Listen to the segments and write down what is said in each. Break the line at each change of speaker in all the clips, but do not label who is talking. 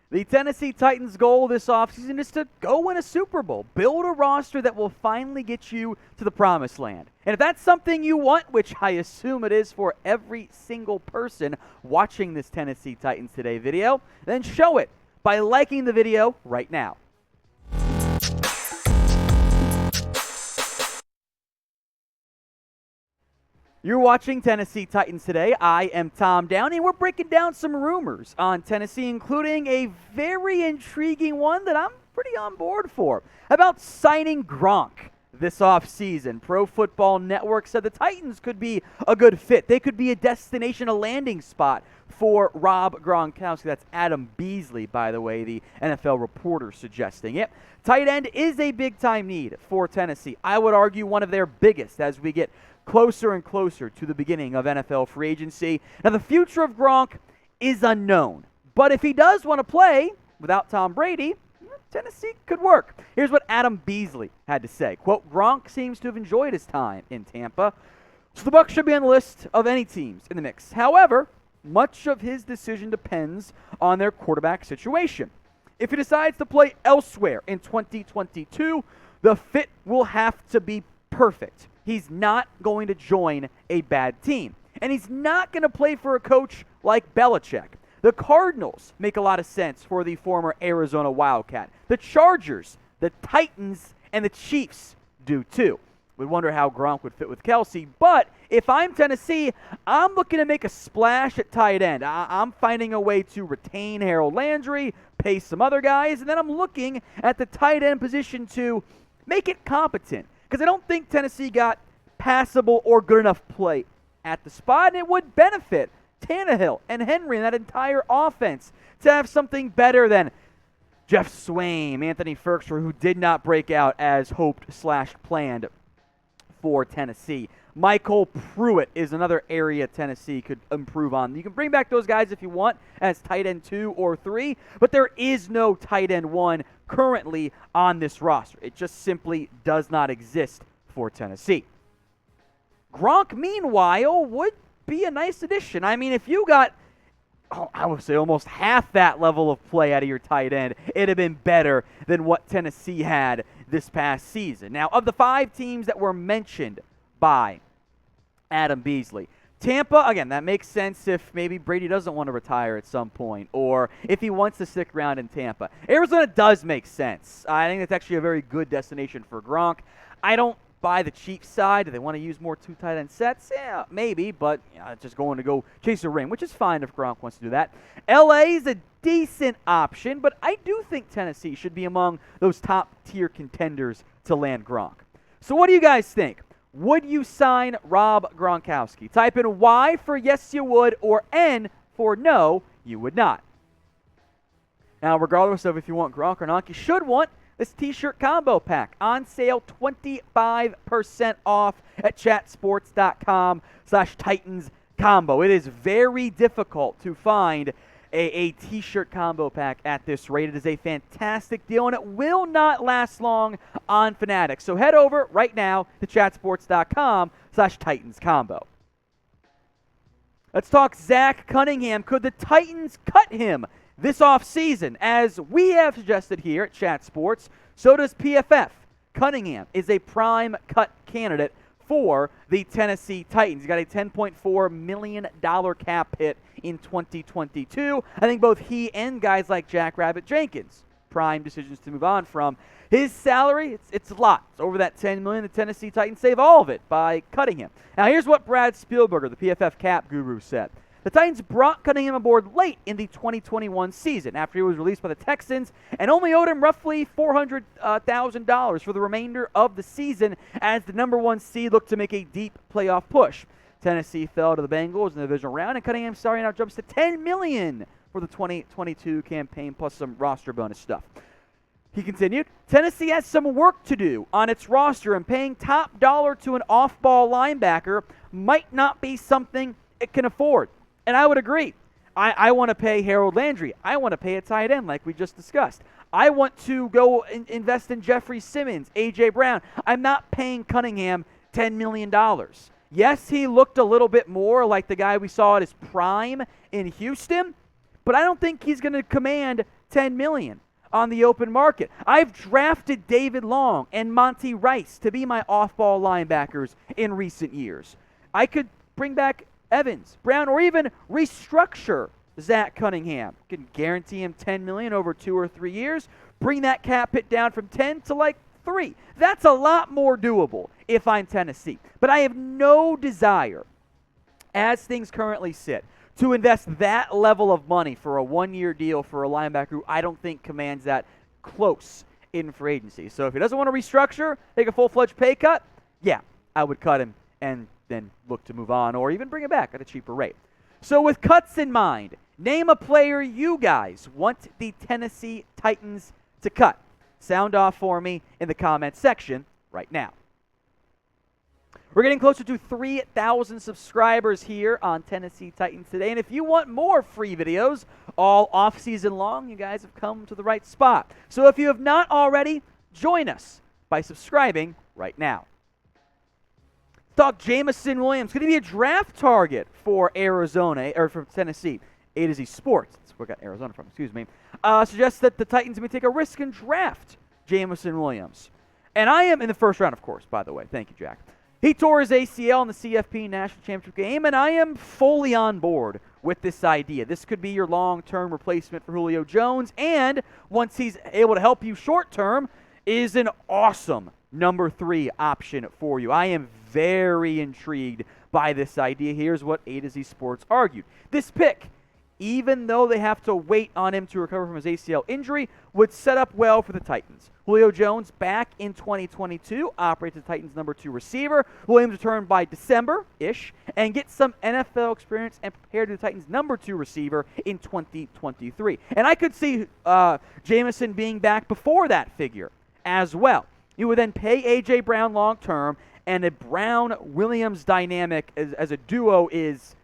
The Tennessee Titans' goal this offseason is to go win a Super Bowl, build a roster that will finally get you to the promised land. And if that's something you want, which I assume it is for every single person watching this Tennessee Titans Today video, then show it by liking the video right now. You're watching Tennessee Titans Today. I am Tom Downey. We're breaking down some rumors on Tennessee, including a very intriguing one that I'm pretty on board for, about signing Gronk this offseason. Pro Football Network said the Titans could be a good fit. They could be a destination, a landing spot for Rob Gronkowski. That's Adam Beasley, by the way, the NFL reporter suggesting it. Tight end is a big-time need for Tennessee. I would argue one of their biggest as we get closer and closer to the beginning of NFL free agency. Now, the future of Gronk is unknown, but if he does want to play without Tom Brady, Tennessee could work. Here's what Adam Beasley had to say. Quote, Gronk seems to have enjoyed his time in Tampa, so the Bucs should be on the list of any teams in the mix. However, much of his decision depends on their quarterback situation. If he decides to play elsewhere in 2022, the fit will have to be perfect. He's not going to join a bad team. And he's not going to play for a coach like Belichick. The Cardinals make a lot of sense for the former Arizona Wildcat. The Chargers, the Titans, and the Chiefs do too. We wonder how Gronk would fit with Kelsey. But if I'm Tennessee, I'm looking to make a splash at tight end. I'm finding a way to retain Harold Landry, pay some other guys, and then I'm looking at the tight end position to make it competent. Because I don't think Tennessee got passable or good enough play at the spot, and it would benefit Tannehill and Henry and that entire offense to have something better than Jeff Swaim, Anthony Firkser, who did not break out as hoped/planned for Tennessee. Michael Pruitt is another area Tennessee could improve on. You can bring back those guys if you want as tight end 2 or 3, but there is no tight end 1 currently on this roster. It just simply does not exist for Tennessee. Gronk, meanwhile, would be a nice addition. I mean, if you got, I would say almost half that level of play out of your tight end, it'd have been better than what Tennessee had this past season. Now, of the 5 teams that were mentioned by Adam Beasley, Tampa, again, that makes sense if maybe Brady doesn't want to retire at some point or if he wants to stick around in Tampa. Arizona does make sense. I think it's actually a very good destination for Gronk. I don't buy the Chiefs side. Do they want to use more 2 tight end sets? Yeah, maybe, but it's just going to go chase a ring, which is fine if Gronk wants to do that. LA is a decent option, but I do think Tennessee should be among those top-tier contenders to land Gronk. So what do you guys think? Would you sign Rob Gronkowski? Type in Y for yes you would or N for no you would not. Now, regardless of if you want Gronk or not, you should want this t-shirt combo pack on sale, 25% off at chatsports.com/Titans combo. It is very difficult to find a t-shirt combo pack at this rate. It is a fantastic deal, and it will not last long on Fanatics. So head over right now to chatsports.com/Titans combo. Let's talk Zach Cunningham. Could the Titans cut him this offseason? As we have suggested here at Chat Sports, so does PFF. Cunningham is a prime cut candidate for the Tennessee Titans. He's got a $10.4 million cap hit in 2022. I think both he and guys like Jack Rabbit Jenkins, prime decisions to move on from. His salary, it's a lot. It's over that $10 million. The Tennessee Titans save all of it by cutting him. Now, here's what Brad Spielberger, the PFF cap guru, said. The Titans brought Cunningham aboard late in the 2021 season after he was released by the Texans and only owed him roughly $400,000 for the remainder of the season as the number 1 seed looked to make a deep playoff push. Tennessee fell to the Bengals in the divisional round, and Cunningham's salary now jumps to $10 million for the 2022 campaign plus some roster bonus stuff. He continued, Tennessee has some work to do on its roster, and paying top dollar to an off-ball linebacker might not be something it can afford. And I would agree. I want to pay Harold Landry. I want to pay a tight end like we just discussed. I want to go invest in Jeffrey Simmons, A.J. Brown. I'm not paying Cunningham $10 million. Yes, he looked a little bit more like the guy we saw at his prime in Houston, but I don't think he's going to command $10 million on the open market. I've drafted David Long and Monty Rice to be my off-ball linebackers in recent years. I could bring back Evans, Brown, or even restructure Zach Cunningham. Can guarantee him $10 million over 2 or 3 years. Bring that cap hit down from 10 to like 3. That's a lot more doable if I'm Tennessee. But I have no desire, as things currently sit, to invest that level of money for a 1-year deal for a linebacker who I don't think commands that close in free agency. So if he doesn't want to restructure, take a full-fledged pay cut, yeah, I would cut him and then look to move on or even bring him back at a cheaper rate. So with cuts in mind, name a player you guys want the Tennessee Titans to cut. Sound off for me in the comments section right now. We're getting closer to 3,000 subscribers here on Tennessee Titans Today. And if you want more free videos all off-season long, you guys have come to the right spot. So if you have not already, join us by subscribing right now. Talk Jameson Williams. Going to be a draft target for Arizona, or for Tennessee. AtoZ Sports. That's where I got Arizona from, excuse me. Suggests that the Titans may take a risk and draft Jameson Williams. And I am in the first round, of course, by the way. Thank you, Jack. He tore his ACL in the CFP National Championship game, and I am fully on board with this idea. This could be your long-term replacement for Julio Jones, and once he's able to help you short-term, is an awesome number 3 option for you. I am very intrigued by this idea. Here's what AtoZ Sports argued. This pick, even though they have to wait on him to recover from his ACL injury, would set up well for the Titans. Julio Jones back in 2022, operates the Titans' number 2 receiver. Williams returned by December-ish and get some NFL experience and prepare to the Titans' number 2 receiver in 2023. And I could see Jameson being back before that figure as well. You would then pay A.J. Brown long-term, and a Brown-Williams dynamic as a duo is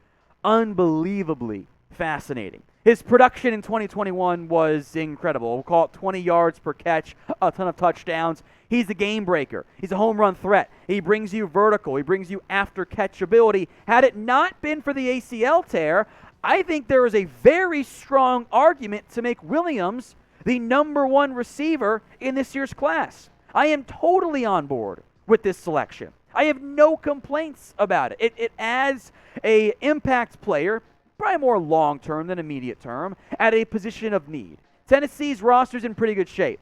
unbelievably fascinating. His production in 2021 was incredible. We'll call it 20 yards per catch, a ton of touchdowns. He's a game breaker. He's a home run threat. He brings you vertical. He brings you after catch ability. Had it not been for the ACL tear, I think there is a very strong argument to make Williams the number 1 receiver in this year's class. I am totally on board with this selection. I have no complaints about it. It adds a impact player, probably more long-term than immediate-term, at a position of need. Tennessee's roster's in pretty good shape.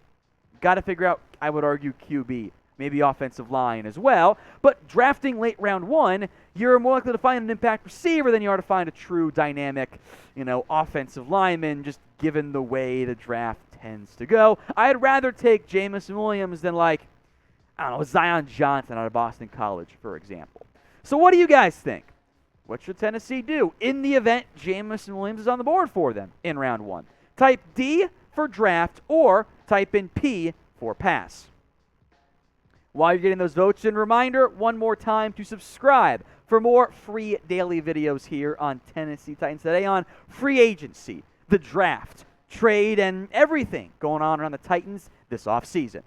Got to figure out, I would argue, QB, maybe offensive line as well. But drafting late round 1, you're more likely to find an impact receiver than you are to find a true dynamic, offensive lineman, just given the way the draft tends to go. I'd rather take Jameson Williams than, Zion Johnson out of Boston College, for example. So what do you guys think? What should Tennessee do in the event Jameson Williams is on the board for them in round 1? Type D for draft or type in P for pass. While you're getting those votes in, reminder one more time to subscribe for more free daily videos here on Tennessee Titans Today on free agency, the draft, trade, and everything going on around the Titans this offseason.